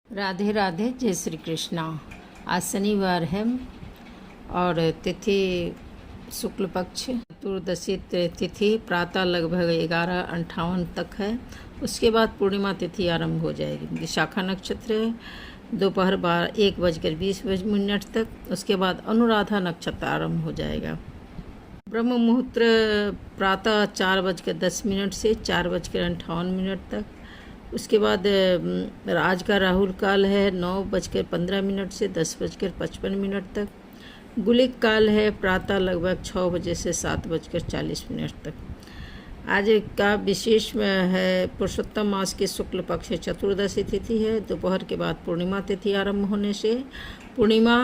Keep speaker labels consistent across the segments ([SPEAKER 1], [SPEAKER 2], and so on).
[SPEAKER 1] राधे राधे, जय श्री कृष्णा। आज शनिवार है और तिथि शुक्ल पक्ष चतुर्दशी तिथि प्रातः लगभग 11:58 तक है। उसके बाद पूर्णिमा तिथि आरंभ हो जाएगी। विशाखा नक्षत्र है दोपहर 1:20 तक। उसके बाद अनुराधा नक्षत्र आरंभ हो जाएगा। ब्रह्म मुहूर्त प्रातः 4:10 से 4:58 तक। उसके बाद आज का राहुल काल है 9:15 से 10:55 तक। गुलिक काल है प्रातः लगभग 6 बजे से 7:40 तक। आज का विशेष है पुरुषोत्तम मास के शुक्ल पक्ष चतुर्दशी तिथि है। दोपहर के बाद पूर्णिमा तिथि आरंभ होने से पूर्णिमा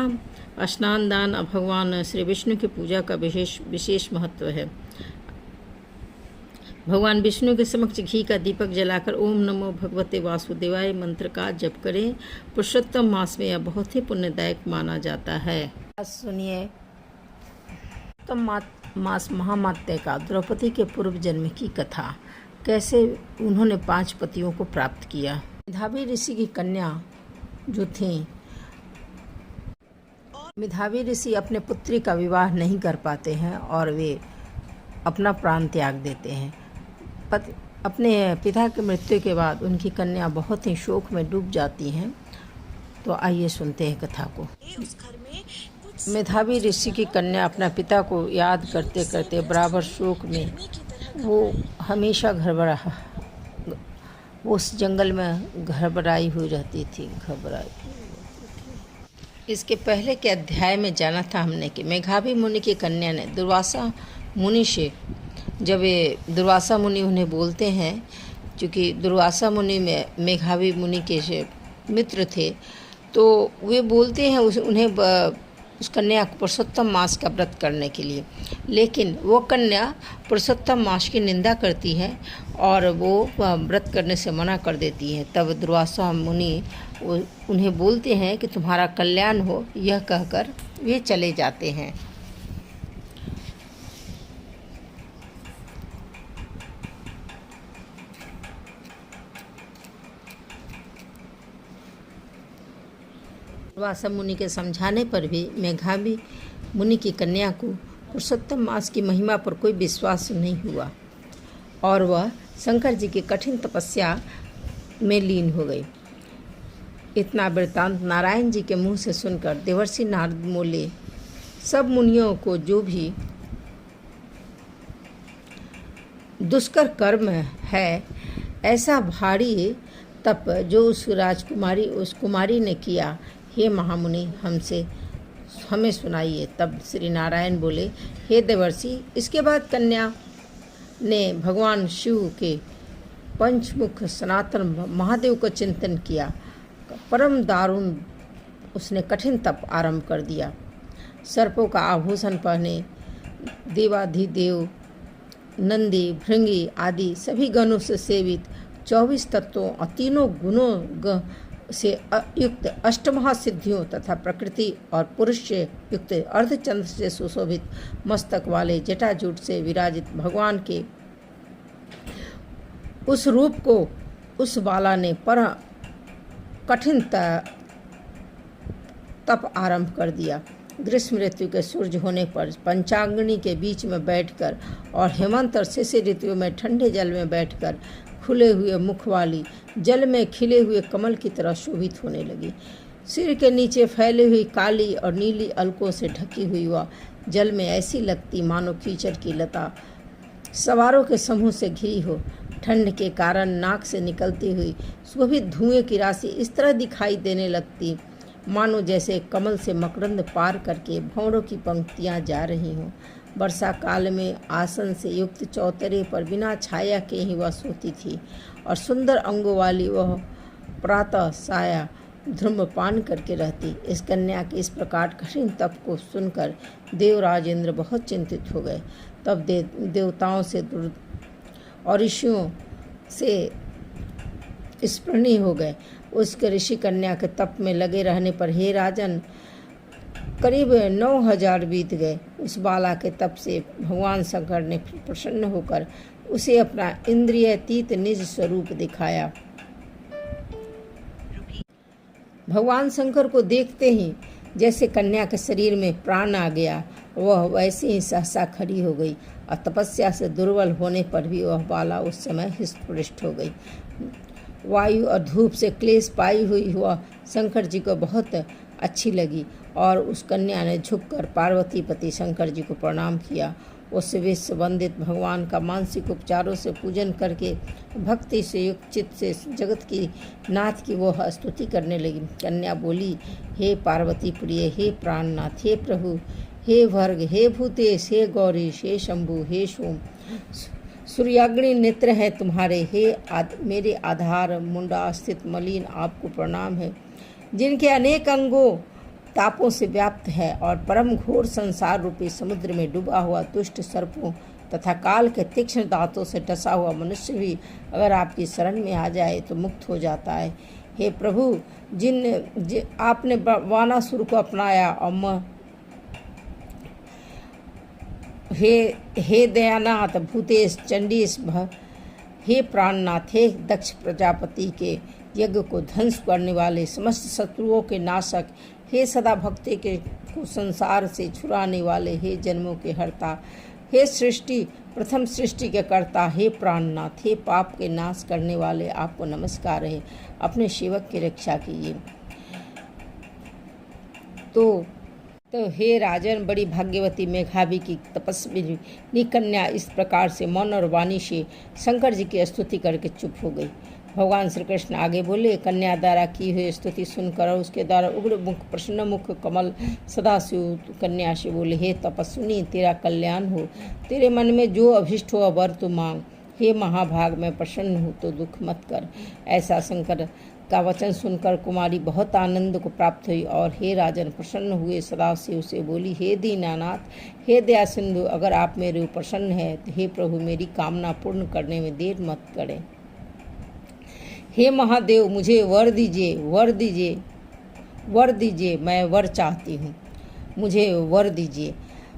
[SPEAKER 1] स्नान दान भगवान श्री विष्णु की पूजा का विशेष महत्व है। भगवान विष्णु के समक्ष घी का दीपक जलाकर ओम नमो भगवते वासुदेवाय मंत्र का जप करें। पुरुषोत्तम मास में यह बहुत ही पुण्यदायक माना जाता है। आज सुनिए पुरुषोत्तम मास महामात्य का द्रौपदी के पूर्व जन्म की कथा, कैसे उन्होंने 5 पतियों को प्राप्त किया। मेधावी ऋषि की कन्या जो थी, मेधावी ऋषि अपने पुत्री का विवाह नहीं कर पाते हैं और वे अपना प्राण त्याग देते हैं। अपने पिता की मृत्यु के बाद उनकी कन्या बहुत ही शोक में डूब जाती हैं। तो आइए सुनते हैं कथा को। मेधावी ऋषि की कन्या अपना पिता को याद करते करते बराबर शोक में वो हमेशा उस जंगल में घबराई हुई रहती थी। इसके पहले के अध्याय में जाना था हमने कि मेघावी मुनि की कन्या ने दुर्वासा मुनि से, जब ये दुर्वासा मुनि उन्हें बोलते हैं, क्योंकि दुर्वासा मुनि में मेघावी मुनि के मित्र थे, तो वे बोलते हैं उन्हें उस कन्या को पुरुषोत्तम मास का व्रत करने के लिए। लेकिन वो कन्या पुरुषोत्तम मास की निंदा करती है और वो व्रत करने से मना कर देती है। तब दुर्वासा मुनि उन्हें बोलते हैं कि तुम्हारा कल्याण हो, यह कहकर वे चले जाते हैं। दुर्वासा मुनि के समझाने पर भी मेघावी मुनि की कन्या को पुरुषोत्तम मास की महिमा पर कोई विश्वास नहीं हुआ और वह शंकर जी की कठिन तपस्या में लीन हो गई। इतना वृत्तांत नारायण जी के मुंह से सुनकर देवर्षि नारद बोले, सब मुनियों को जो भी दुष्कर कर्म है, ऐसा भारी तप जो उस कुमारी ने किया, हे महामुनि हमें सुनाइए। तब श्री नारायण बोले, हे देवर्षि, इसके बाद कन्या ने भगवान शिव के पंचमुख सनातन महादेव को चिंतन किया। परम दारुण उसने कठिन तप आरंभ कर दिया। सर्पों का आभूषण पहने देवाधिदेव नंदी भृंगी आदि सभी गणों से सेवित 24 तत्वों और 3 गुणों से युक्त अष्टमहासिद्धियों तथा प्रकृति और पुरुष से युक्त अर्धचंद्र से सुशोभित मस्तक वाले जटाजूट से विराजित भगवान के उस रूप को उस बाला ने पर कठिन तप आरंभ कर दिया। ग्रीष्म ऋतु के सूर्य होने पर पंचाग्नि के बीच में बैठकर और हेमंत और शिशिर ऋतु में ठंडे जल में बैठकर खुले हुए मुख वाली जल में खिले हुए कमल की तरह शोभित होने लगी। सिर के नीचे फैली हुई काली और नीली अलकों से ढकी हुई वह जल में ऐसी लगती मानो कीचड़ की लता सवारों के समूह से घिरी हो। ठंड के कारण नाक से निकलती हुई सुगंधित धुएं की राशि इस तरह दिखाई देने लगती मानो जैसे कमल से मकरंद पार करके भंवरों की पंक्तियां जा रही हों। वर्षा काल में आसन से युक्त चौतरे पर बिना छाया के ही वह सोती थी और सुंदर अंगों वाली वह प्रातः साया धूम्रपान करके रहती। इस कन्या के इस प्रकार कठिन तप को सुनकर देवराजेंद्र बहुत चिंतित हो गए। तब देवताओं से और ऋषियों से स्मरणीय हो गए। उसके ऋषि कन्या के तप में लगे रहने पर, हे राजन, करीब 9000 बीत गए। उस बाला के तप से भगवान शंकर ने प्रसन्न होकर उसे अपना इंद्रियातीत निज स्वरूप दिखाया। भगवान शंकर को देखते ही जैसे कन्या के शरीर में प्राण आ गया, वह वैसे ही सहसा खड़ी हो गई और तपस्या से दुर्बल होने पर भी वह बाला उस समय हृष्ट हो गई। वायु और धूप से क्लेश पाई हुई वह शंकर जी को बहुत अच्छी लगी और उस कन्या ने झुककर पार्वती पति शंकर जी को प्रणाम किया। उस विश्व वंदित भगवान का मानसिक उपचारों से पूजन करके भक्ति से युक्त चित्त से जगत की नाथ की वह स्तुति करने लगी। कन्या बोली, हे पार्वती प्रिय, हे प्राणनाथ, हे प्रभु, हे भर्ग, हे भूतेश, हे गौरीश, हे शंभु, हे सोम, सूर्याग्नि नेत्र है तुम्हारे, हे मेरे आधार मुंडा स्थित मलिन आपको प्रणाम है, जिनके अनेक अंगों तापों से व्याप्त है और परम घोर संसार रूपी समुद्र में डूबा हुआ दुष्ट सर्पों तथा काल के तीक्ष्ण दांतों से डसा हुआ मनुष्य भी अगर आपकी शरण में आ जाए तो मुक्त हो जाता है। हे प्रभु, आपने वानासुर को अपनाया और हे दयानाथ भूतेश चंडीश, हे प्राणनाथ, हे दक्ष प्रजापति के यज्ञ को ध्वंस करने वाले, समस्त शत्रुओं के नाशक, हे सदा भक्ति के को संसार से छुड़ाने वाले, हे जन्मों के हर्ता, हे प्रथम सृष्टि के कर्ता, हे प्राणनाथ, हे पाप के नाश करने वाले, आपको नमस्कार है, अपने सेवक की रक्षा कीजिए। तो हे राजन, बड़ी भाग्यवती मेघावी की तपस्विनी कन्या इस प्रकार से मौन और वाणी से शंकर जी की स्तुति करके चुप हो गई। भगवान श्री कृष्ण आगे बोले, कन्या द्वारा की हुई स्तुति सुनकर और उसके द्वारा उग्र मुख प्रसन्न मुख कमल सदाशिव कन्या से बोले, हे तपस्विनी, तेरा कल्याण हो, तेरे मन में जो अभिष्ट हो वर तू मांग, हे महाभाग, मैं प्रसन्न हूँ तो दुख मत कर। ऐसा शंकर का वचन सुनकर कुमारी बहुत आनंद को प्राप्त हुई और हे राजन प्रसन्न हुए सदाशिव से बोली, हे दीनानाथ, हे दया सिंधु, अगर आप मेरे ऊपर प्रसन्न है तो हे प्रभु मेरी कामना पूर्ण करने में देर मत करें। हे महादेव, मुझे वर दीजिए, वर दीजिए, वर दीजिए, मैं वर चाहती हूँ, मुझे वर दीजिए,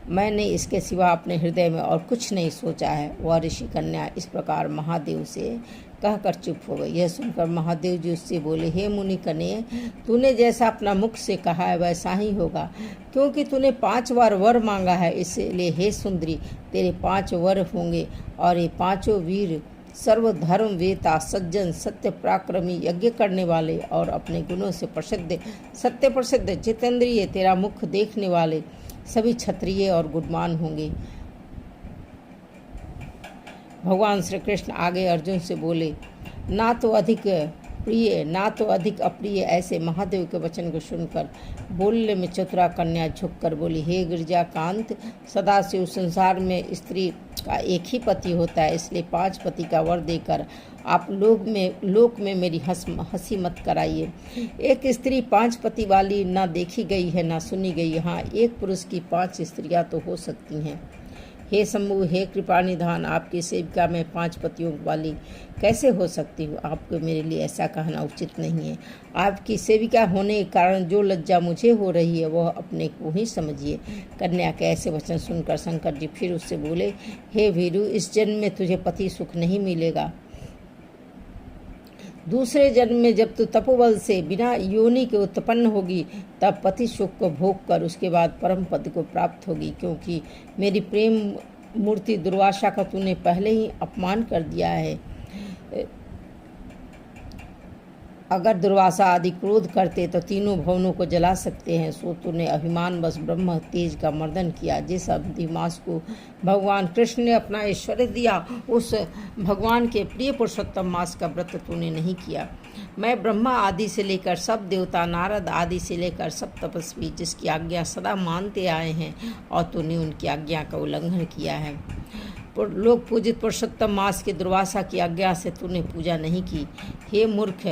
[SPEAKER 1] मैंने इसके सिवा अपने हृदय में और कुछ नहीं सोचा है। वह ऋषि कन्या इस प्रकार महादेव से कहकर चुप हो गई। यह सुनकर महादेव जी उससे बोले, हे मुनि कन्या, तूने जैसा अपना मुख से कहा है वैसा ही होगा, क्योंकि तूने 5 बार वर मांगा है, इसलिए हे सुंदरी, तेरे 5 वर होंगे और ये 5 वीर सर्वधर्म वेता, सज्जन, सत्य पराक्रमी, यज्ञ करने वाले और अपने गुणों से प्रसिद्ध, सत्य प्रसिद्ध, जितेंद्रिय, तेरा मुख देखने वाले सभी क्षत्रिय और गुणवान होंगे। भगवान श्री कृष्ण आगे अर्जुन से बोले, ना तो अधिक प्रिय ना तो अधिक अप्रिय, ऐसे महादेव के वचन को सुनकर बोलने में चतुरा कन्या झुककर बोली, हे गिरजा कांत, सदाशिव संसार में स्त्री का एक ही पति होता है, इसलिए 5 पति का वर देकर आप लोक में मेरी हंसी मत कराइए। एक स्त्री 5 पति वाली ना देखी गई है ना सुनी गई। हाँ, एक पुरुष की 5 स्त्रियां तो हो सकती हैं। हे शंभु, हे कृपानिधान, आपकी सेविका में 5 पतियों वाली कैसे हो सकती हूँ? आपको मेरे लिए ऐसा कहना उचित नहीं है। आपकी सेविका होने के कारण जो लज्जा मुझे हो रही है वह अपने को ही समझिए। कन्या के ऐसे वचन सुनकर शंकर जी फिर उससे बोले, हे वीरू, इस जन्म में तुझे पति सुख नहीं मिलेगा। दूसरे जन्म में जब तू तपोबल से बिना योनि के उत्पन्न होगी तब पति सुख को भोग कर उसके बाद परम पद को प्राप्त होगी, क्योंकि मेरी प्रेम मूर्ति दुर्वासा का तूने पहले ही अपमान कर दिया है। अगर दुर्वासा आदि क्रोध करते तो तीनों भवनों को जला सकते हैं, सो तूने अभिमानवश ब्रह्म तेज का मर्दन किया। जिस अधिमास को भगवान कृष्ण ने अपना ऐश्वर्य दिया, उस भगवान के प्रिय पुरुषोत्तम मास का व्रत तूने नहीं किया। मैं ब्रह्मा आदि से लेकर सब देवता, नारद आदि से लेकर सब तपस्वी जिसकी आज्ञा सदा मानते आए हैं और तूने उनकी आज्ञा का उल्लंघन किया है। लोग पूजित पुरुषोत्तम मास के दुर्वासा की आज्ञा से तूने पूजा नहीं की। हे मूर्ख,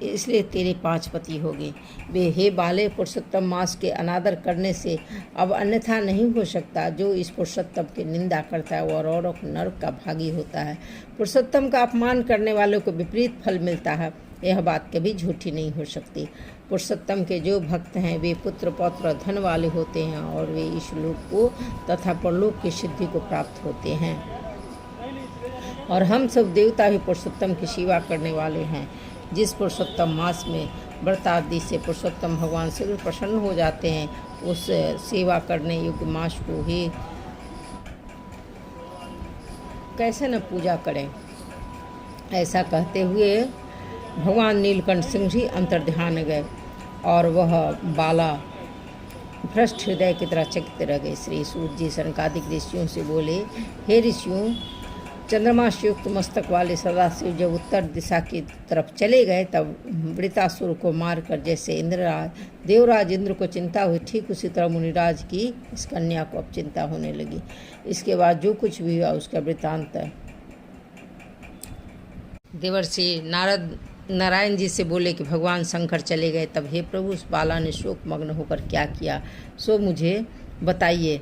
[SPEAKER 1] इसलिए तेरे 5 पति हो गए। वे हे बाले, पुरुषोत्तम मास के अनादर करने से अब अन्यथा नहीं हो सकता। जो इस पुरुषोत्तम की निंदा करता है वह और नरक का भागी होता है। पुरुषोत्तम का अपमान करने वालों को विपरीत फल मिलता है। यह बात कभी झूठी नहीं हो सकती। पुरुषोत्तम के जो भक्त हैं वे पुत्र पौत्र धन वाले होते हैं और वे इस लोक को तथा परलोक की सिद्धि को प्राप्त होते हैं। और हम सब देवता भी पुरुषोत्तम की सेवा करने वाले हैं। जिस पुरुषोत्तम मास में व्रतादि से पुरुषोत्तम भगवान शीघ्र प्रसन्न हो जाते हैं। उस सेवा करने योग्य मास को ही कैसे न पूजा करें। ऐसा कहते हुए भगवान नीलकंठ सिंह जी अंतर्ध्यान गए और वह बाला भ्रष्ट हृदय की तरह चकित रह गए। श्री सूत जी सनकादिक ऋषियों से बोले, हे ऋषियों, चंद्रमा से युक्त मस्तक वाले सदाशिव जब उत्तर दिशा की तरफ चले गए तब वृतासुर को मारकर जैसे देवराज इंद्र को चिंता हुई, ठीक उसी तरह मुनिराज की इस कन्या को अब चिंता होने लगी। इसके बाद जो कुछ भी हुआ उसका वृतांत देवर्षि नारायण जी से बोले कि भगवान शंकर चले गए, तब हे प्रभु उस बाला ने शोक मग्न होकर क्या किया सो मुझे बताइए।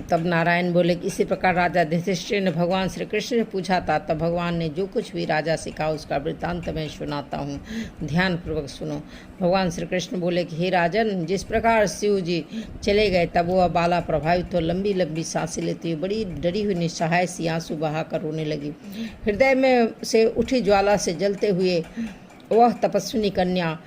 [SPEAKER 1] तब नारायण बोले कि इसी प्रकार राजा युधिष्ठिर ने भगवान श्री कृष्ण ने पूछा था। तब भगवान ने जो कुछ भी राजा से कहा उसका वृत्तांत मैं सुनाता हूँ, ध्यानपूर्वक सुनो। भगवान श्री कृष्ण बोले कि हे राजन, जिस प्रकार शिव जी चले गए तब वह बाला प्रभावित हो लंबी लंबी सांसें लेती हुई बड़ी डरी हुई निस्सहाय सी आंसू बहाकर रोने लगी। हृदय में से उठी ज्वाला से जलते हुए वह तपस्विनी कन्या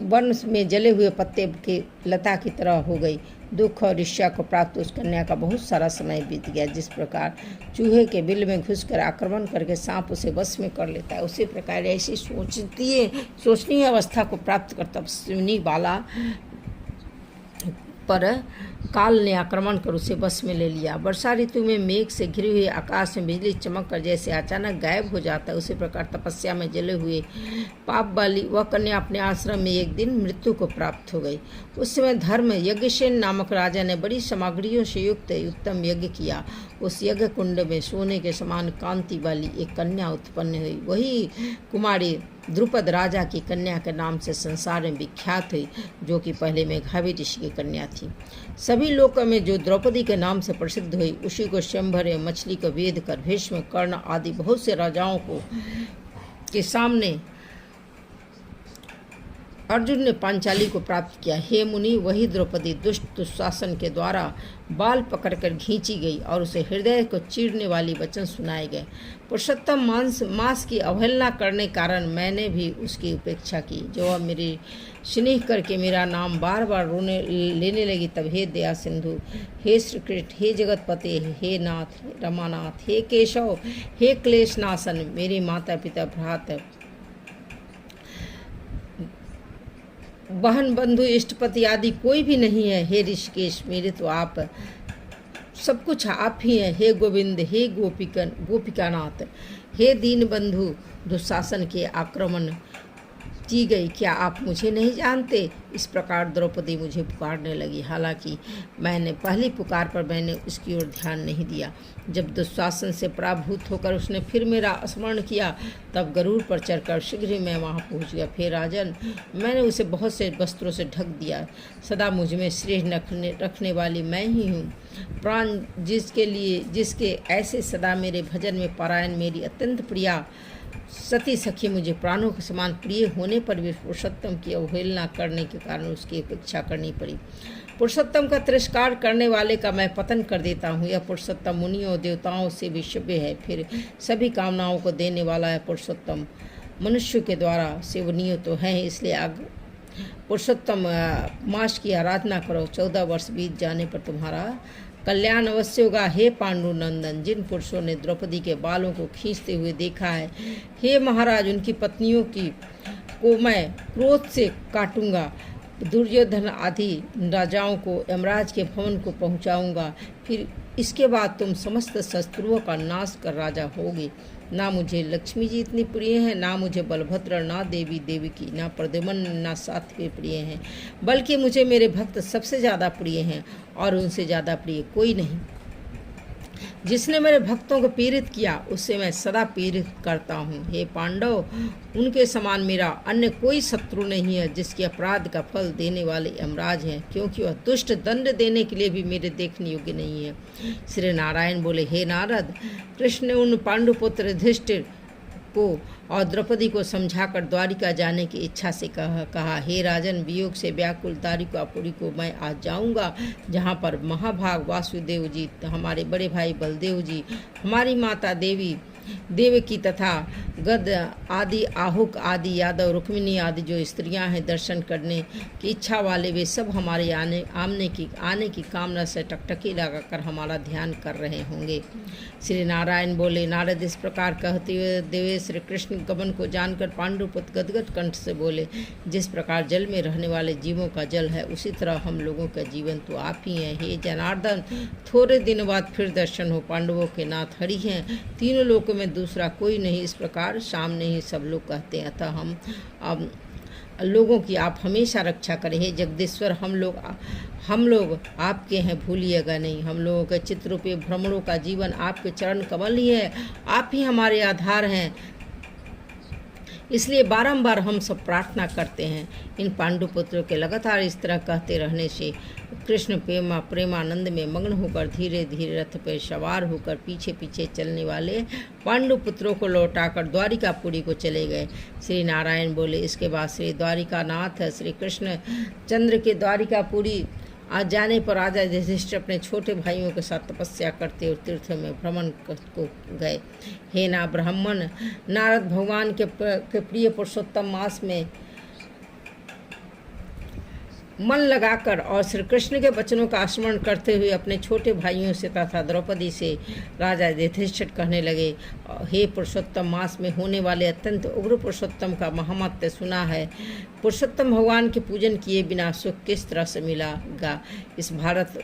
[SPEAKER 1] वन में जले हुए पत्ते की लता की तरह हो गई। दुख और ईर्ष्या को प्राप्त उस कन्या का बहुत सारा समय बीत गया। जिस प्रकार चूहे के बिल में घुसकर आक्रमण करके सांप उसे वश में कर लेता है, उसी प्रकार ऐसी सोचनीय अवस्था को प्राप्त कर तपस्विनी बाला पर काल ने आक्रमण कर उसे बस में ले लिया। वर्षा ऋतु में मेघ से घिरे हुए आकाश में बिजली चमक कर जैसे अचानक गायब हो जाता है, उसी प्रकार तपस्या में जले हुए पाप वाली वह कन्या अपने आश्रम में एक दिन मृत्यु को प्राप्त हो गई। उस समय धर्म यज्ञसेन नामक राजा ने बड़ी सामग्रियों से युक्त उत्तम यज्ञ किया। उस यज्ञ कुंड में सोने के समान कांति वाली एक कन्या उत्पन्न हुई। वही कुमारी द्रुपद राजा की कन्या के नाम से संसार में विख्यात हुई, जो कि पहले मेघावी ऋषि की कन्या थी। सभी लोकों में जो द्रौपदी के नाम से प्रसिद्ध हुई, उसी को शंभर मछली को वेद कर भीष्म, कर्ण आदि बहुत से राजाओं को के सामने अर्जुन ने पांचाली को प्राप्त किया। हे मुनि, वही द्रौपदी दुष्ट दुशासन के द्वारा बाल पकड़कर खींची गई और उसे हृदय को चीरने वाली वचन सुनाए गए। पुरुषोत्तम मांस की अवहेलना करने कारण मैंने भी उसकी उपेक्षा की। जो वह मेरी स्नेह करके मेरा नाम बार बार लेने लगी, तब हे दया सिंधु, हे श्री कृष्ण, हे जगतपते, हे नाथ, हे रमानाथ, हे केशव, हे क्लेश नाशन, मेरे माता पिता भ्रात बहन बंधु इष्टपति आदि कोई भी नहीं है। हे ऋषिकेश, मेरे तो आप सब कुछ आप ही हैं। हे गोविंद, हे गोपिकानाथ, हे दीन बंधु, दुशासन के आक्रमण की गई, क्या आप मुझे नहीं जानते? इस प्रकार द्रौपदी मुझे पुकारने लगी। हालांकि मैंने पहली पुकार पर मैंने उसकी ओर ध्यान नहीं दिया। जब दुशासन से पराभूत होकर उसने फिर मेरा स्मरण किया, तब गरुड़ पर चढ़कर शीघ्र ही मैं वहां पहुंच गया। फिर राजन, मैंने उसे बहुत से वस्त्रों से ढक दिया। सदा मुझ में स्नेह रखने वाली मैं ही हूँ। प्राण जिसके ऐसे सदा मेरे भजन में पारायण मेरी अत्यंत प्रिया सती सखी मुझे प्राणों के समान प्रिय होने पर भी पुरुषोत्तम की अवहेलना करने के कारण उसकी उपेक्षा करनी पड़ी। पुरुषोत्तम का तिरस्कार करने वाले का मैं पतन कर देता हूँ। यह पुरुषोत्तम मुनियों देवताओं से भी शुभ है, फिर सभी कामनाओं को देने वाला है। पुरुषोत्तम मनुष्य के द्वारा सेवनीय तो है, इसलिए पुरुषोत्तम मास की आराधना करो। 14 वर्ष बीत जाने पर तुम्हारा कल्याण अवश्य होगा। हे पांडु नंदन, जिन पुरुषों ने द्रौपदी के बालों को खींचते हुए देखा है, हे महाराज, उनकी पत्नियों को मैं क्रोध से काटूंगा। दुर्योधन आदि राजाओं को यमराज के भवन को पहुंचाऊंगा। फिर इसके बाद तुम समस्त शत्रुओं का नाश कर राजा होगे। ना मुझे लक्ष्मी जी इतनी प्रिय हैं, ना मुझे बलभद्र, ना देवी देवकी, ना प्रद्युम्न, ना सात्विकी प्रिय हैं, बल्कि मुझे मेरे भक्त सबसे ज़्यादा प्रिय हैं और उनसे ज़्यादा प्रिय कोई नहीं। जिसने मेरे भक्तों को पीड़ित किया उससे मैं सदा पीड़ित करता हूँ। हे पांडव, उनके समान मेरा अन्य कोई शत्रु नहीं है। जिसके अपराध का फल देने वाले यमराज हैं, क्योंकि वह दुष्ट दंड देने के लिए भी मेरे देखने योग्य नहीं है। श्री नारायण बोले, हे नारद, कृष्ण ने उन पांडुपुत्र युधिष्ठिर को और द्रौपदी को समझाकर द्वारिका जाने की इच्छा से कहा, हे राजन, वियोग से व्याकुल द्वारिकापुरी को मैं आज जाऊंगा, जहाँ पर महाभाग वासुदेव जी, हमारे बड़े भाई बलदेव जी, हमारी माता देवी देवकी तथा गद आदि, आहुक आदि, यादव, रुक्मिणी आदि जो स्त्रियां हैं दर्शन करने की इच्छा वाले, वे सब हमारे आने की कामना से टकटकी लगाकर हमारा ध्यान कर रहे होंगे। श्री नारायण बोले, नारद इस प्रकार कहते हुए देवे श्री कृष्ण गमन को जानकर पांडुपुत्र गदगद कंठ से बोले, जिस प्रकार जल में रहने वाले जीवों का जल है, उसी तरह हम लोगों का जीवन तो आप ही हैं। हे जनार्दन, थोड़े दिन बाद फिर दर्शन हो। पांडवों के नाथ हरि हैं, तीनों लोकों में दूसरा कोई नहीं। इस प्रकार सामने ही सब लोग कहते हैं। अतः हम लोगों की आप हमेशा रक्षा करें। हे जगदीश्वर, हम लोग आपके हैं, भूलिएगा नहीं। हम लोगों के चित्ररूपी भ्रमणों का जीवन आपके चरण कमल ही है, आप ही हमारे आधार हैं। इसलिए बारंबार हम सब प्रार्थना करते हैं। इन पांडुपुत्रों के लगातार इस तरह कहते रहने से कृष्ण प्रेमानंद में मग्न होकर धीरे धीरे रथ पर सवार होकर पीछे पीछे चलने वाले पांडुपुत्रों को लौटाकर द्वारिकापुरी को चले गए। श्री नारायण बोले, इसके बाद श्री द्वारिकानाथ श्री कृष्ण चंद्र के द्वारिकापुरी आज जाने पर राजा युधिष्ठिर अपने छोटे भाइयों के साथ तपस्या करते और तीर्थों में भ्रमण को गए। हे ना ब्राह्मण, नारद भगवान के प्रिय पुरुषोत्तम मास में मन लगाकर और श्री कृष्ण के वचनों का स्मरण करते हुए अपने छोटे भाइयों से तथा द्रौपदी से राजा युधिष्ठिर कहने लगे, हे पुरुषोत्तम मास में होने वाले अत्यंत उग्र पुरुषोत्तम का महात्म्य सुना है। पुरुषोत्तम भगवान के पूजन किए बिना सुख किस तरह से मिलेगा।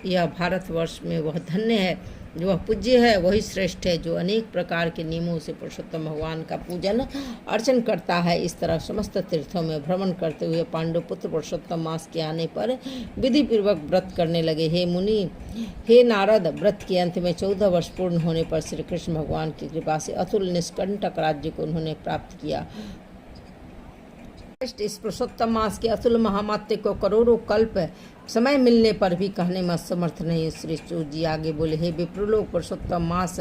[SPEAKER 1] यह भारतवर्ष में वह धन्य है जो वह पूज्य है, वही श्रेष्ठ है जो अनेक प्रकार के नियमों से पुरुषोत्तम भगवान का पूजन अर्चन करता है। इस तरह समस्त तीर्थों में भ्रमण करते हुए पांडुपुत्र पुरुषोत्तम मास के आने पर विधि पूर्वक व्रत करने लगे। हे मुनि, हे नारद, व्रत के अंत में 14 वर्ष पूर्ण होने पर श्री कृष्ण भगवान की कृपा से अतुल निष्कंटक राज्य को उन्होंने प्राप्त किया। इस पुरुषोत्तम मास के अतुल महामात्य को करोड़ों कल्प समय मिलने पर भी कहने में समर्थ नहीं। श्री सूत जी आगे बोले, हे विप्रलोक, पुरुषोत्तम मास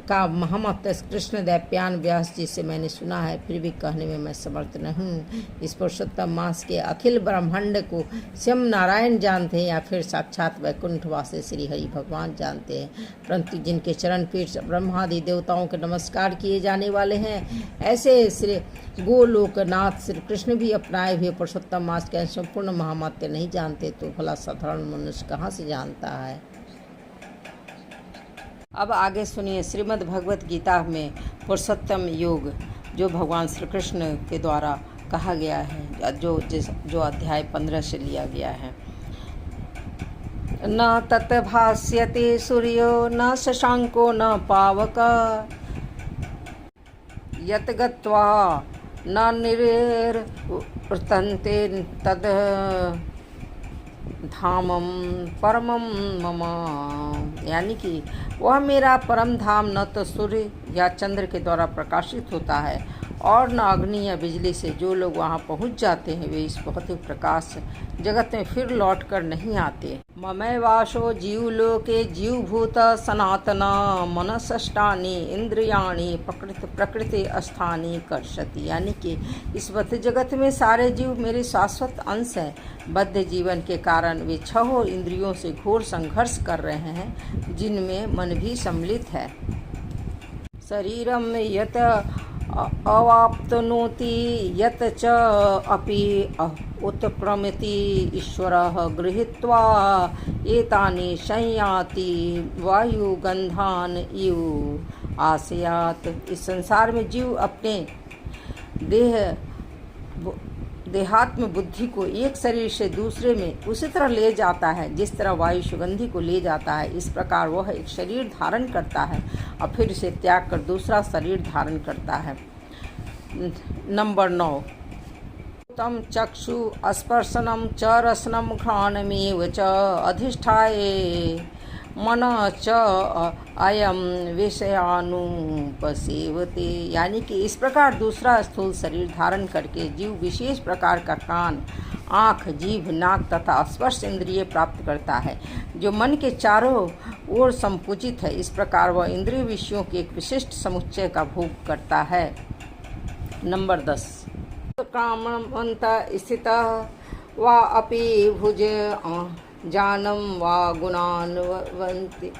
[SPEAKER 1] का महामत्य कृष्ण दैप्यान व्यास जी से मैंने सुना है, फिर भी कहने में मैं समर्थ नहीं। इस पुरुषोत्तम मास के अखिल ब्रह्मांड को स्वयं नारायण जानते हैं या फिर साक्षात वैकुंठवासी श्री हरि भगवान जानते हैं, परंतु जिनके चरण पीठ ब्रह्मादि देवताओं के नमस्कार किए जाने वाले हैं, ऐसे श्री गोलोकनाथ श्री कृष्ण भी अपनाए हुए पुरुषोत्तम मास के संपूर्ण महामत्य नहीं जानते, तो भला साधारण मनुष्य कहाँ से जानता है। अब आगे सुनिए श्रीमद् भगवत गीता में पुरुषोत्तम योग जो भगवान श्री कृष्ण के द्वारा कहा गया है, जो अध्याय 15 से लिया गया है। न तत् भास्यते सूर्यो न शशांको न पावक यत् गत्वा न निवर्तन्ते तद धामम परमम मम, यानी कि वह मेरा परम धाम न तो सूर्य या चंद्र के द्वारा प्रकाशित होता है और न अग्नि या बिजली से। जो लोग वहाँ पहुँच जाते हैं वे इस भौतिक प्रकाश जगत में फिर लौट कर नहीं आते। ममै वासो जीवलोके जीवभूत सनातन मनसष्टानि इंद्रियाणि प्रकृति अस्थानि कर्षति, यानी कि इस बद्ध जगत में सारे जीव मेरे शाश्वत अंश हैं। बद्ध जीवन के कारण वे 6 इंद्रियों से घोर संघर्ष कर रहे हैं, जिनमें मन भी सम्मिलित है। शरीरम यत अवाप्नोति यत च अपि उत्क्रमति ईश्वरः गृहीत्वा एतानि संयाति वायुगंधान इव आसयात। इस संसार में जीव अपने देहात्म बुद्धि को एक शरीर से दूसरे में उसी तरह ले जाता है जिस तरह वायु सुगंधि को ले जाता है। इस प्रकार वह एक शरीर धारण करता है और फिर इसे त्याग कर दूसरा शरीर धारण करता है। नंबर 9, तम चक्षु स्पर्शनम च रसनम घ्राणमेव च अधिष्ठाय मन च अयम विषयानुपसेवते, यानी कि इस प्रकार दूसरा स्थूल शरीर धारण करके जीव विशेष प्रकार का कान, आँख, जीभ, नाक तथा स्पर्श इंद्रिय प्राप्त करता है जो मन के चारों ओर संकुचित है। इस प्रकार वह इंद्रिय विषयों के एक विशिष्ट समुच्चय का भोग करता है। नंबर 10, कामवंत स्थित वा अपि भुज जानम वा गुणान्वंति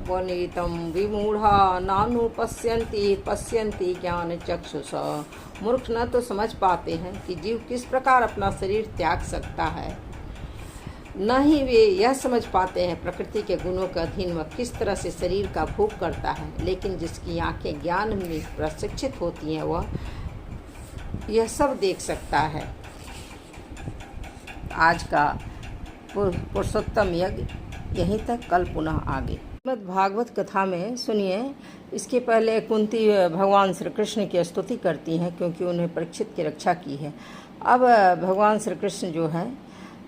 [SPEAKER 1] उपनीतं विमूढ़ा नानु पश्यन्ति ज्ञान चक्षुषा। मूर्ख न तो समझ पाते हैं कि जीव किस प्रकार अपना शरीर त्याग सकता है, न ही वे यह समझ पाते हैं प्रकृति के गुणों के अधीन वह किस तरह से शरीर का भोग करता है। लेकिन जिसकी आंखें ज्ञान में प्रशिक्षित होती हैं वह यह सब देख सकता है। आज का पुरुषोत्तम यज्ञ यहीं तक, कल पुनः आगे। श्रीमद् भागवत कथा में सुनिए। इसके पहले कुंती भगवान श्री कृष्ण की स्तुति करती हैं क्योंकि उन्हें परीक्षित की रक्षा की है। अब भगवान श्री कृष्ण जो हैं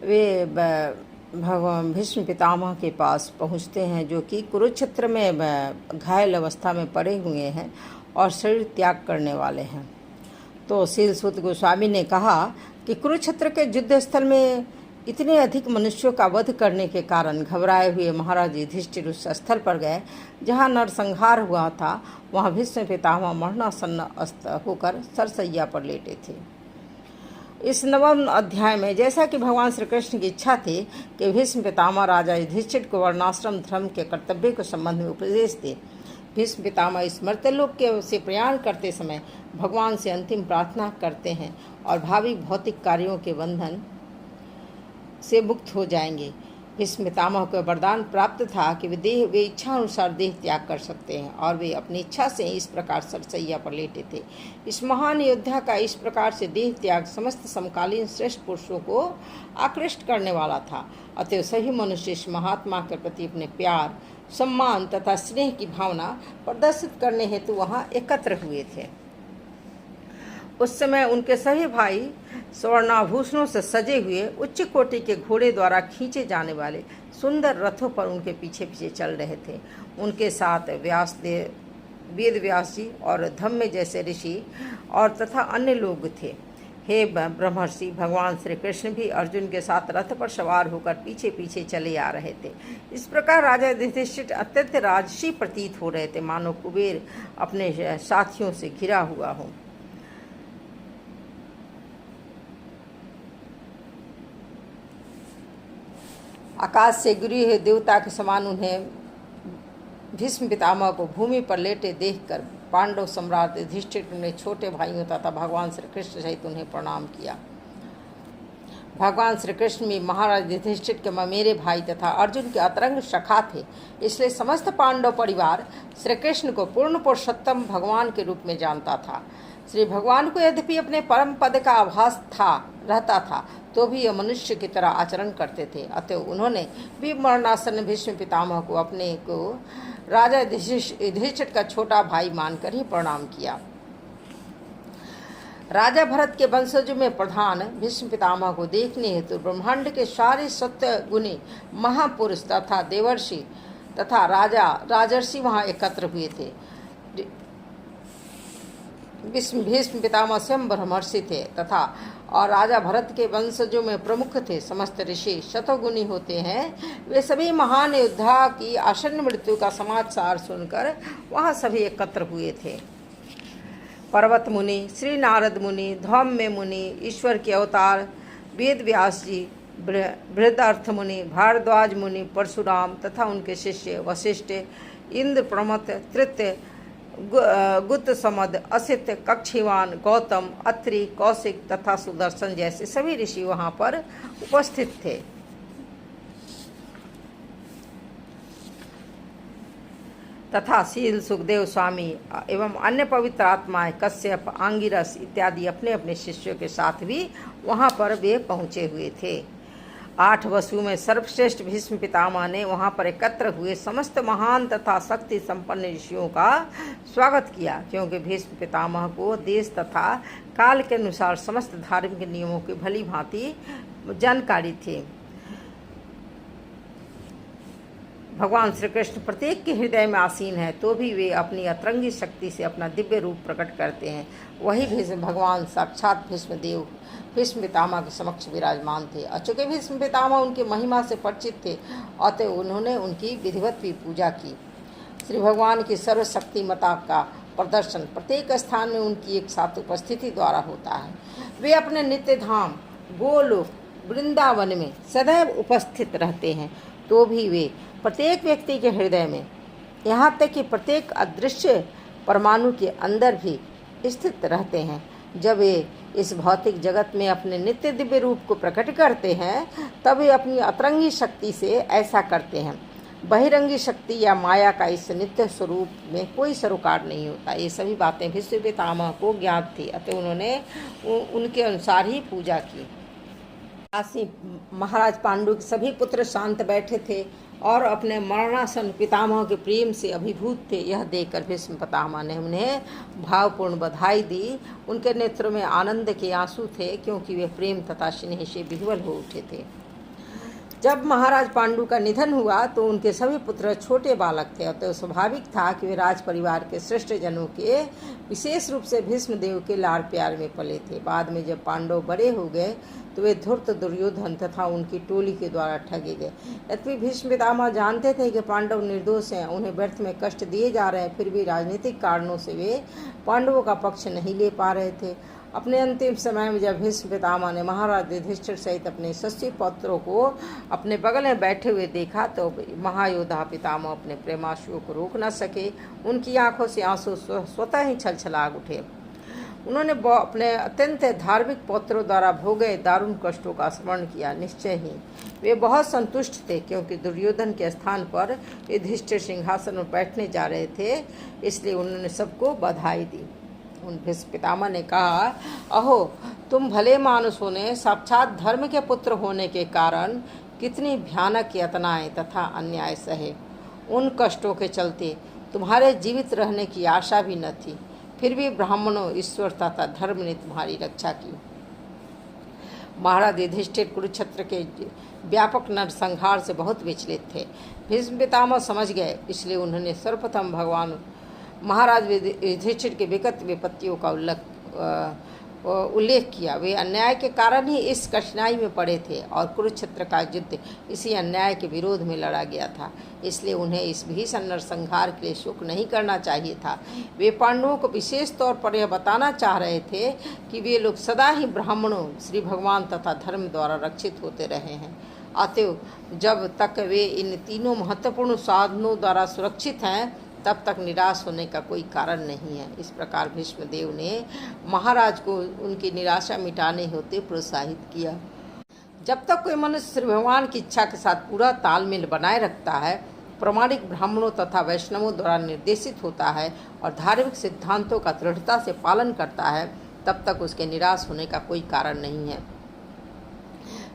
[SPEAKER 1] वे भगवान भीष्म पितामह के पास पहुंचते हैं, जो कि कुरुक्षेत्र में घायल अवस्था में पड़े हुए हैं और शरीर त्याग करने वाले हैं। तो शील सुत गोस्वामी ने कहा कि कुरुक्षेत्र के युद्ध स्थल में इतने अधिक मनुष्यों का वध करने के कारण घबराए हुए महाराज युधिष्ठिर उस स्थल पर गए जहाँ नरसंहार हुआ था। वहाँ भीष्म पितामह मरणासन्न होकर सरसैया पर लेटे थे। इस नवम अध्याय में जैसा कि भगवान श्री कृष्ण की इच्छा थी कि भीष्म पितामह राजा युधिष्ठिर को वर्णाश्रम धर्म के कर्तव्य के संबंध में उपदेश दे, भीष्म पितामह इस मर्त्यलोक के से प्रयाण करते समय भगवान से अंतिम प्रार्थना करते हैं और भावी भौतिक कार्यों के बंधन से मुक्त हो जाएंगे। भीष्म पितामह को वरदान प्राप्त था कि वे इच्छा अनुसार देह त्याग कर सकते हैं और वे अपनी इच्छा से इस प्रकार सरसैया पर लेटे थे। इस महान योद्धा का इस प्रकार से देह त्याग समस्त समकालीन श्रेष्ठ पुरुषों को आकृष्ट करने वाला था। अतएव सही मनुष्य इस महात्मा के प्रति अपने प्यार, सम्मान तथा स्नेह की भावना प्रदर्शित करने हेतु वहां एकत्र हुए थे। उस समय उनके सभी भाई स्वर्णाभूषणों से सजे हुए उच्च कोटि के घोड़े द्वारा खींचे जाने वाले सुंदर रथों पर उनके पीछे पीछे चल रहे थे। उनके साथ वेद व्यास जी और धम्म जैसे ऋषि और तथा अन्य लोग थे। हे ब्रह्मर्षि, भगवान श्री कृष्ण भी अर्जुन के साथ रथ पर सवार होकर पीछे पीछे चले आ रहे थे। इस प्रकार राजा युधिष्ठिर अत्यंत राजसी प्रतीत हो रहे थे, मानो कुबेर अपने साथियों से घिरा हुआ हो। आकाश से गिरे हुए देवता के समान उन्हें भीष्म पितामह को भूमि पर लेटे देखकर पांडव सम्राट युधिष्ठिर ने छोटे भाइयों तथा भगवान श्री कृष्ण सहित उन्हें प्रणाम किया। भगवान श्री कृष्ण में महाराज युधिष्ठिर के ममेरे भाई तथा अर्जुन के अतरंग सखा थे, इसलिए समस्त पांडव परिवार श्री कृष्ण को पूर्ण पुरुषोत्तम भगवान के रूप में जानता था। श्री भगवान को यद्यपि अपने परम पद का आभास रहता था तो भी यह मनुष्य की तरह आचरण करते थे। अतः उन्होंने भी मरणासन्न भीष्म पितामह को अपने को राजा युधिष्ठिर का छोटा भाई मानकर ही प्रणाम किया। राजा भरत के वंशजों में प्रधान भीष्म पितामह को देखने हेतु ब्रह्मांड के सारे सत्य गुणी महापुरुष तथा देवर्षि तथा राजर्षि वहां एकत्र हुए थे। भीष्म पितामह स्वयं ब्रह्मर्षि थे तथा और राजा भरत के वंशजों में प्रमुख थे। समस्त ऋषि शतगुणी होते हैं। वे सभी महान योद्धा की आसन्न मृत्यु का समाचार सुनकर वहां सभी एकत्र हुए थे। पर्वत मुनि, श्री नारद मुनि, धौम्य मुनि, ईश्वर के अवतार वेद व्यास जी, बृहदार्थ मुनि, भारद्वाज मुनि, परशुराम तथा उनके शिष्य वशिष्ठ, इंद्र, प्रमथ, तृतीय, गुत समद, असित, कक्षीवान, गौतम, अत्रि, कौशिक तथा सुदर्शन जैसे सभी ऋषि वहां पर उपस्थित थे। तथा शील, सुखदेव स्वामी एवं अन्य पवित्र आत्माएं कश्यप, आंगिरस इत्यादि अपने अपने शिष्यों के साथ भी वहां पर वे पहुंचे हुए थे। 8 वसु में सर्वश्रेष्ठ भीष्म पितामह ने वहां पर एकत्र हुए समस्त महान तथा शक्ति संपन्न ऋषियों का स्वागत किया, क्योंकि भीष्म पितामह को देश तथा काल के अनुसार समस्त धार्मिक नियमों की भली भांति जानकारी थी। भगवान श्री कृष्ण प्रत्येक के हृदय में आसीन है, तो भी वे अपनी अतरंगी शक्ति से अपना दिव्य रूप प्रकट करते हैं। वही भीष्म भगवान साक्षात भीष्मदेव भीष्म पितामह के समक्ष विराजमान थे। अचूके भीष्म पितामह उनकी महिमा से परिचित थे, अतः उन्होंने उनकी विधिवत भी पूजा की। श्री भगवान की सर्वशक्तिमता का प्रदर्शन प्रत्येक स्थान में उनकी एक साथ उपस्थिति द्वारा होता है। वे अपने नित्य धाम गोलोक वृंदावन में सदैव उपस्थित रहते हैं, तो भी वे प्रत्येक व्यक्ति के हृदय में यहाँ तक कि प्रत्येक अदृश्य परमाणु के अंदर भी स्थित रहते हैं। जब वे इस भौतिक जगत में अपने नित्य दिव्य रूप को प्रकट करते हैं तब वे अपनी अतरंगी शक्ति से ऐसा करते हैं। बहिरंगी शक्ति या माया का इस नित्य स्वरूप में कोई सरोकार नहीं होता। ये सभी बातें भीष्म पितामह को ज्ञात थी, अतः उन्होंने उनके अनुसार ही पूजा की। काशी महाराज पांडु के सभी पुत्र शांत बैठे थे और अपने मरणासन पितामह के प्रेम से अभिभूत थे। यह देखकर भीष्म पितामह ने उन्हें भावपूर्ण बधाई दी। उनके नेत्रों में आनंद के आंसू थे, क्योंकि वे प्रेम तथा स्नेह से विह्वल हो उठे थे। जब महाराज पांडु का निधन हुआ तो उनके सभी पुत्र छोटे बालक थे, तो स्वाभाविक था कि वे राज परिवार के श्रेष्ठ जनों के विशेष रूप से भीष्म देव के लाड़ प्यार में पले थे। बाद में जब पांडव बड़े हो गए तो वे धूर्त, दुर्योधन तथा उनकी टोली के द्वारा ठगे गए। यद्यपि भीष्म पितामह जानते थे कि पांडव निर्दोष हैं, उन्हें व्यर्थ में कष्ट दिए जा रहे हैं, फिर भी राजनीतिक कारणों से वे पांडवों का पक्ष नहीं ले पा रहे थे। अपने अंतिम समय में जब भीष्म पितामह ने महाराज युधिष्ठिर सहित अपने 80 पुत्रों को अपने बगल में बैठे हुए देखा तो महायोद्धा पितामह अपने प्रेमाश्रुओं को रोक न सके। उनकी आंखों से आंसू स्वतः ही छलछला उठे। उन्होंने अपने अत्यंत धार्मिक पुत्रों द्वारा भोगे दारुण कष्टों का स्मरण किया। निश्चय ही वे बहुत संतुष्ट थे, क्योंकि दुर्योधन के स्थान पर युधिष्ठिर सिंहासन पर बैठने जा रहे थे, इसलिए उन्होंने सबको बधाई दी। उन भीष्म पितामह ने कहा, अहो तुम भले मानुषों ने साक्षात धर्म के पुत्र होने के कारण कितनी भयानक यातनाएं तथा अन्याय सहे। उन कष्टों के चलते तुम्हारे जीवित रहने की आशा भी न थी, फिर भी ब्राह्मणों, ईश्वर तथा धर्म ने तुम्हारी रक्षा की। महाराज युधिष्ठिर कुरुक्षेत्र के व्यापक नरसंहार से बहुत विचलित थे। भीष्म पितामह समझ गए, इसलिए उन्होंने सर्वप्रथम भगवान महाराज युधिष्ठिर के विगत विपत्तियों का उल्लेख किया। वे अन्याय के कारण ही इस कठिनाई में पड़े थे और कुरुक्षेत्र का युद्ध इसी अन्याय के विरोध में लड़ा गया था, इसलिए उन्हें इस भीषण नरसंहार के लिए शोक नहीं करना चाहिए था। वे पांडवों को विशेष तौर पर यह बताना चाह रहे थे कि वे लोग सदा ही ब्राह्मणों, श्री भगवान तथा धर्म द्वारा रक्षित होते रहे हैं। अतएव जब तक वे इन तीनों महत्वपूर्ण साधनों द्वारा सुरक्षित हैं तब तक निराश होने का कोई कारण नहीं है। इस प्रकार भीष्म देव ने महाराज को उनकी निराशा मिटाने होते प्रोत्साहित किया। जब तक कोई मनुष्य श्री भगवान की इच्छा के साथ पूरा तालमेल बनाए रखता है, प्रामाणिक ब्राह्मणों तथा वैष्णवों द्वारा निर्देशित होता है और धार्मिक सिद्धांतों का दृढ़ता से पालन करता है, तब तक उसके निराश होने का कोई कारण नहीं है।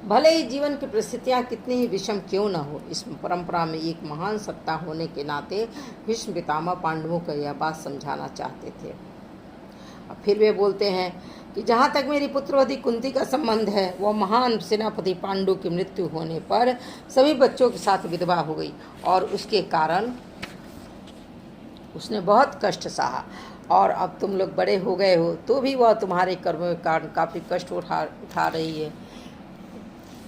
[SPEAKER 1] भले ही जीवन की परिस्थितियाँ कितनी ही विषम क्यों न हो, इस परंपरा में एक महान सत्ता होने के नाते भीष्म पितामह पांडवों को यह बात समझाना चाहते थे। अब फिर वे बोलते हैं कि जहाँ तक मेरी पुत्रवती कुंती का संबंध है, वह महान सेनापति पांडु की मृत्यु होने पर सभी बच्चों के साथ विधवा हो गई और उसके कारण उसने बहुत कष्ट सहा, और अब तुम लोग बड़े हो गए हो तो भी वह तुम्हारे कर्मों के कारण काफ़ी कष्ट उठा रही है।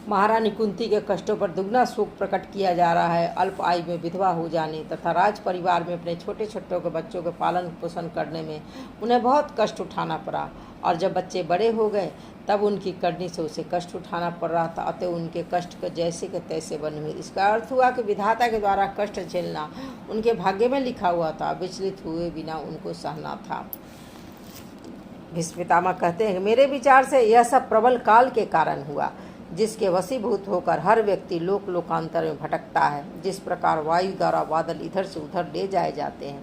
[SPEAKER 1] महारानी कुंती के कष्टों पर दुगना शोक प्रकट किया जा रहा है। अल्प आयु में विधवा हो जाने तथा राज परिवार में अपने छोटे छोटे बच्चों के पालन पोषण करने में उन्हें बहुत कष्ट उठाना पड़ा, और जब बच्चे बड़े हो गए तब उनकी करनी से उसे कष्ट उठाना पड़ रहा था। अतः उनके कष्ट को जैसे के तैसे बने हुए। इसका अर्थ हुआ कि विधाता के द्वारा कष्ट झेलना उनके भाग्य में लिखा हुआ था, विचलित हुए बिना उनको सहना था। भीष्म पितामह कहते हैं, मेरे विचार से यह सब प्रबल काल के कारण हुआ, जिसके वशीभूत होकर हर व्यक्ति लोक लोकांतर में भटकता है। जिस प्रकार वायु द्वारा बादल इधर से उधर ले जाए जाते हैं,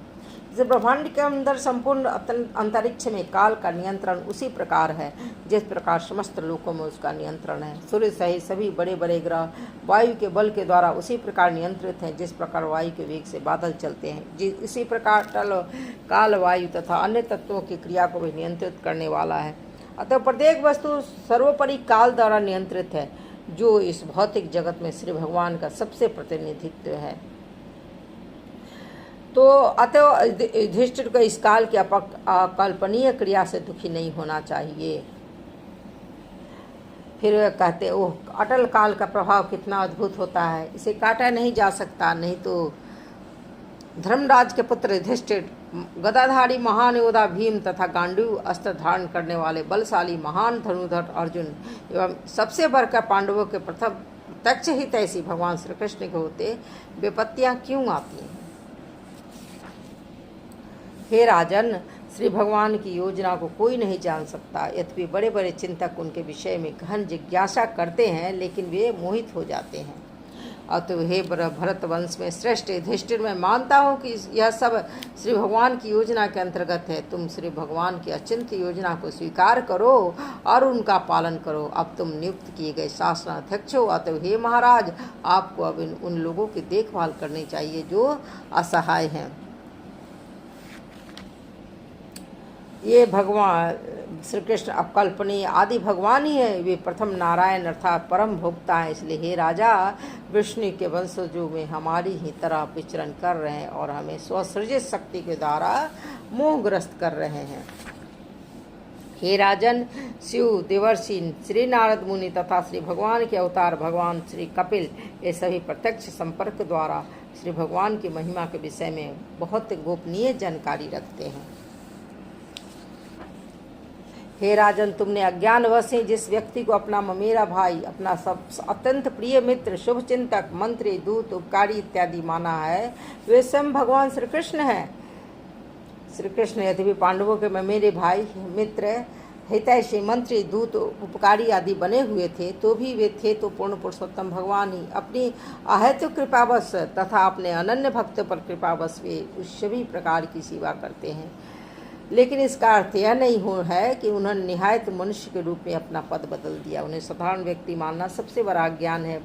[SPEAKER 1] इस ब्रह्मांड के अंदर संपूर्ण अंतरिक्ष में काल का नियंत्रण उसी प्रकार है जिस प्रकार समस्त लोकों में उसका नियंत्रण है। सूर्य सहित सभी बड़े बड़े ग्रह वायु के बल के द्वारा उसी प्रकार नियंत्रित हैं जिस प्रकार वायु के वेग से बादल चलते हैं। इसी प्रकार काल वायु तथा अन्य तत्वों की क्रिया को भी नियंत्रित करने वाला है। अतः प्रत्येक वस्तु सर्वोपरि काल द्वारा नियंत्रित है, जो इस भौतिक जगत में श्री भगवान का सबसे प्रतिनिधित्व है। तो अतः युधिष्ठिर को इस काल की अकल्पनीय क्रिया से दुखी नहीं होना चाहिए। फिर वे कहते, ओह अटल काल का प्रभाव कितना अद्भुत होता है, इसे काटा नहीं जा सकता। नहीं तो धर्मराज के पुत्र युधिष्ठिर, गदाधारी महान योद्धा भीम तथा गांडीव अस्त्र धारण करने वाले बलशाली महान धनुर्धर अर्जुन एवं सबसे बढ़कर पांडवों के प्रथम प्रत्यक्ष हितैषी भगवान श्री कृष्ण के होते विपत्तियाँ क्यों आती हैं। हे राजन, श्री भगवान की योजना को कोई नहीं जान सकता। यद्यपि बड़े बड़े चिंतक उनके विषय में गहन जिज्ञासा करते हैं, लेकिन वे मोहित हो जाते हैं। अतः हे भरत वंश में श्रेष्ठ युधिष्ठिर, मैं मानता हूँ कि यह सब श्री भगवान की योजना के अंतर्गत है। तुम श्री भगवान की अचिंत योजना को स्वीकार करो और उनका पालन करो। अब तुम नियुक्त किए गए शासनाध्यक्ष हो। अतः हे महाराज, आपको अब उन लोगों की देखभाल करनी चाहिए जो असहाय हैं। ये भगवान श्री कृष्ण अकल्पनीय आदि भगवान ही है। वे प्रथम नारायण अर्थात परम भोक्ता हैं। इसलिए हे राजा, विष्णु के वंशजों में हमारी ही तरह विचरण कर रहे हैं और हमें स्वसृजित शक्ति के द्वारा मोहग्रस्त कर रहे हैं। हे राजन, शिव, देवर्षि, श्री नारद मुनि तथा श्री भगवान के अवतार भगवान श्री कपिल, ये सभी प्रत्यक्ष संपर्क द्वारा श्री भगवान की महिमा के विषय में बहुत गोपनीय जानकारी रखते हैं। हे राजन, तुमने अज्ञानवश ही जिस व्यक्ति को अपना मेरा भाई, अपना सब अत्यंत प्रिय मित्र, शुभ चिंतक, मंत्री, दूत, उपकारी इत्यादि माना है, वे स्वयं भगवान श्री कृष्ण हैं। श्री कृष्ण यद्यपि पांडवों के मेरे भाई, मित्र, हितैषी, मंत्री, दूत, उपकारी आदि बने हुए थे, तो भी वे थे तो पूर्ण पुरुषोत्तम भगवान ही। अपनी अहेतु कृपावश तथा अपने अनन्य भक्त पर कृपावश वे उस सभी प्रकार की सेवा करते हैं। लेकिन इसका अर्थ यह नहीं हो है कि उन्होंने निहायत मनुष्य के रूप में अपना पद बदल दिया। उन्हें साधारण व्यक्ति मानना सबसे बड़ा ज्ञान है।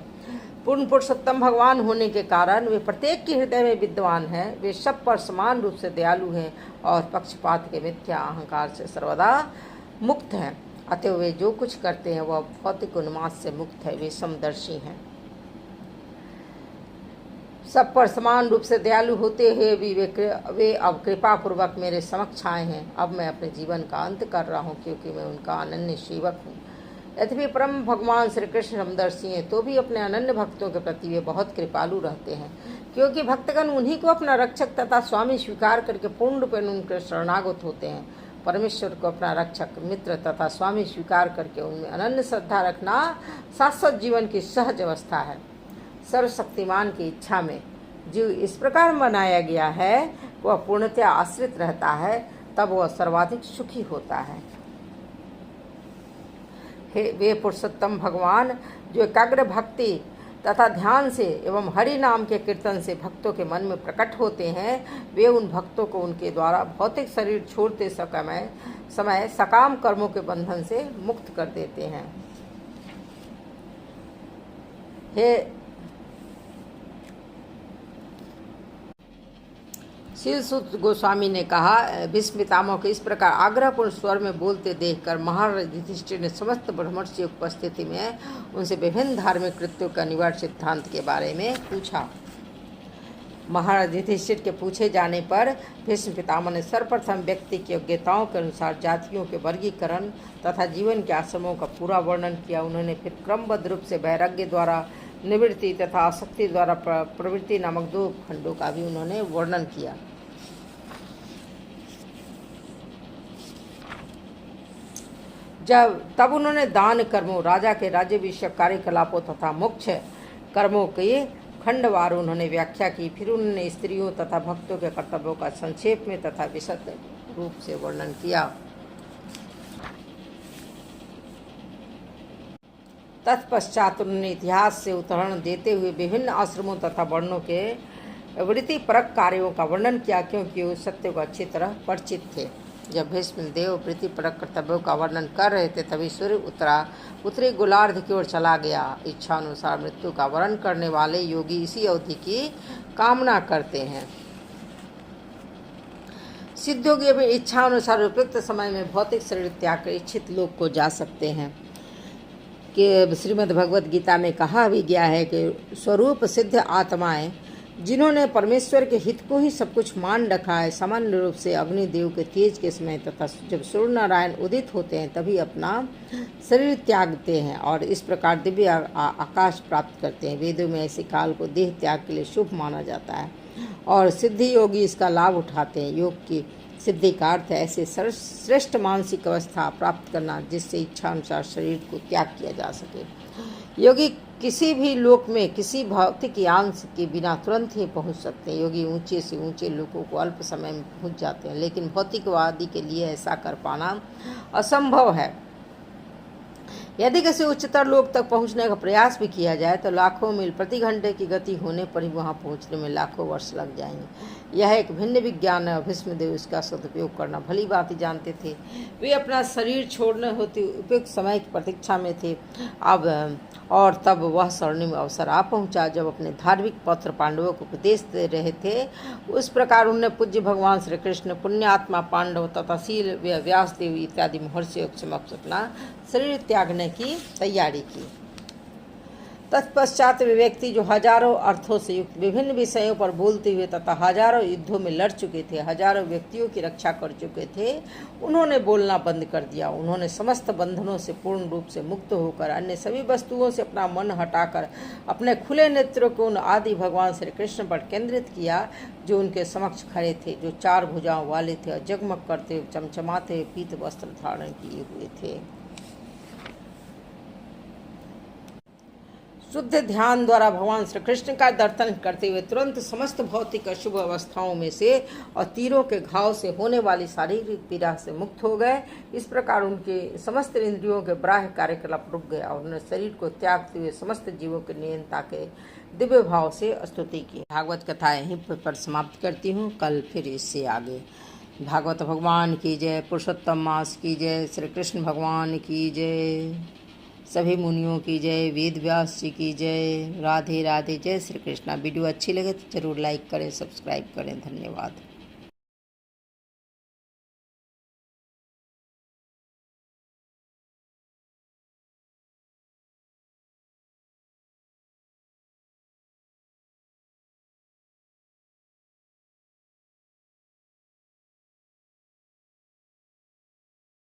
[SPEAKER 1] पूर्ण पुरुषोत्तम भगवान होने के कारण वे प्रत्येक के हृदय में विद्वान हैं। वे सब पर समान रूप से दयालु हैं और पक्षपात के मिथ्या अहंकार से सर्वदा मुक्त हैं। अतः वे जो कुछ करते हैं वह भौतिक उन्माद से मुक्त है। वे समदर्शी हैं। सब पर समान रूप से दयालु होते हुए भी वे अब कृपा पूर्वक मेरे समक्ष आए हैं। अब मैं अपने जीवन का अंत कर रहा हूँ, क्योंकि मैं उनका अनन्य सेवक हूँ। यद्यपि परम भगवान श्री कृष्ण समदर्शी हैं, तो भी अपने अनन्य भक्तों के प्रति वे बहुत कृपालु रहते हैं, क्योंकि भक्तगण उन्हीं को अपना रक्षक तथा स्वामी स्वीकार करके पूर्ण रूप में उनके शरणागत होते हैं। परमेश्वर को अपना रक्षक, मित्र तथा स्वामी स्वीकार करके उनमें अनन्य श्रद्धा रखना शाश्वत जीवन की सहज अवस्था है। सर्वशक्तिमान की इच्छा में जीव इस प्रकार बनाया गया है, वह पूर्णतया आश्रित रहता है, तब वह सर्वाधिक सुखी होता है। वे पुरुषोत्तम भगवान जो एकाग्र भक्ति तथा ध्यान से एवं हरि नाम के कीर्तन से भक्तों के मन में प्रकट होते हैं, वे उन भक्तों को उनके द्वारा भौतिक शरीर छोड़ते समय सकाम कर्मों के बंधन से मुक्त कर देते हैं। श्रीसुत गोस्वामी ने कहा, भीष्म पितामह को इस प्रकार आग्रहपूर्ण स्वर में बोलते देखकर महाराज युधिष्ठिर ने समस्त ब्रह्मर्षि उपस्थिति में उनसे विभिन्न धार्मिक कृत्यों का अनिवार्य सिद्धांत के बारे में पूछा। महाराज युधिष्ठिर के पूछे जाने पर भीष्म पितामह ने सर्वप्रथम व्यक्ति की योग्यताओं के अनुसार जातियों के वर्गीकरण तथा जीवन के आश्रमों का पूरा वर्णन किया। उन्होंने फिर क्रमबद्ध रूप से वैराग्य द्वारा निवृत्ति तथा आसक्ति द्वारा प्रवृत्ति नामक 2 खंडों का भी उन्होंने वर्णन किया। तब उन्होंने दान कर्मों, राजा के राज्याभिषेक कार्यकलापों तथा मोक्ष कर्मों की खंडवार उन्होंने व्याख्या की। फिर उन्होंने स्त्रियों तथा भक्तों के कर्तव्यों का संक्षेप में तथा विशद रूप से वर्णन किया। तत्पश्चात उन्होंने इतिहास से उदाहरण देते हुए विभिन्न आश्रमों तथा वर्णों के वृत्तिपरक कार्यों का वर्णन किया, क्योंकि वे सत्य को अच्छी तरह परिचित थे। जब भीष्म देव वृत्तिपरक कर्तव्यों का वर्णन कर रहे थे, तभी सूर्य उत्तरी गोलार्ध की ओर चला गया। इच्छा अनुसार मृत्यु का वर्ण करने वाले योगी इसी अवधि की कामना करते हैं। सिद्ध योगी अपनी इच्छा अनुसार उपयुक्त समय में भौतिक शरीर त्याग कर इच्छित लोक को जा सकते हैं। कि श्रीमद् भगवद गीता में कहा भी गया है कि स्वरूप सिद्ध आत्माएं जिन्होंने परमेश्वर के हित को ही सब कुछ मान रखा है, सामान्य रूप से अग्निदेव के तेज के समय तथा जब सूर्य नारायण उदित होते हैं तभी अपना शरीर त्यागते हैं और इस प्रकार दिव्य आकाश प्राप्त करते हैं। वेदों में ऐसे काल को देह त्याग के लिए शुभ माना जाता है और सिद्धि योगी इसका लाभ उठाते हैं। योग की सिद्धि का अर्थ है ऐसे श्रेष्ठ मानसिक अवस्था प्राप्त करना जिससे इच्छा अनुसार शरीर को त्याग किया जा सके। योगी किसी भी लोक में किसी भौतिक यान के बिना तुरंत ही पहुंच सकते हैं। योगी ऊंचे से ऊंचे लोगों को अल्प समय में पहुंच जाते हैं, लेकिन भौतिकवादी के लिए ऐसा कर पाना असंभव है। यदि किसी उच्चतर लोक तक पहुंचने का प्रयास भी किया जाए तो लाखों मील प्रति घंटे की गति होने पर ही वहां पहुंचने में लाखों वर्ष लग जाएंगे। यह एक भिन्न विज्ञान है। भीष्मदेव इसका सदुपयोग करना भली बात जानते थे। वे अपना शरीर छोड़ने होते उपयुक्त समय की प्रतीक्षा में थे। तब वह स्वर्णिम अवसर आ पहुंचा जब अपने धार्मिक पत्र पांडवों को उपदेश दे रहे थे। उस प्रकार उन्होंने पूज्य भगवान श्री कृष्ण, पुण्यात्मा पांडव तथा शील व्यासदेव इत्यादि महर्षियों के समक्ष अपना शरीर त्यागने की तैयारी की। तत्पश्चात वे व्यक्ति जो हजारों अर्थों से युक्त विभिन्न विषयों पर बोलते हुए तथा हजारों युद्धों में लड़ चुके थे, हजारों व्यक्तियों की रक्षा कर चुके थे, उन्होंने बोलना बंद कर दिया। उन्होंने समस्त बंधनों से पूर्ण रूप से मुक्त होकर अन्य सभी वस्तुओं से अपना मन हटाकर अपने खुले नेत्रों को उन आदि भगवान श्री कृष्ण पर केंद्रित किया जो उनके समक्ष खड़े थे, जो 4 भुजाओं वाले थे और जगमग करते हुए चमचमाते हुए पीत वस्त्र धारण किए हुए थे। शुद्ध ध्यान द्वारा भगवान श्री कृष्ण का दर्शन करते हुए तुरंत समस्त भौतिक अशुभ अवस्थाओं में से और तीरों के घाव से होने वाली शारीरिक पीड़ा से मुक्त हो गए। इस प्रकार उनके समस्त इंद्रियों के बाह्य कार्यकलाप रुक गया और उन्होंने शरीर को त्यागते हुए समस्त जीवों के नियंता के दिव्य भाव से स्तुति की। भागवत कथा यहीं पर समाप्त करती हूँ। कल फिर इससे आगे। भागवत भगवान की जय, पुरुषोत्तम मास की जय, श्री कृष्ण भगवान की जय, सभी मुनियों की जय, वेद व्यास जी की जय। राधे राधे, जय श्री कृष्णा। वीडियो अच्छी लगे तो जरूर लाइक करें, सब्सक्राइब करें। धन्यवाद।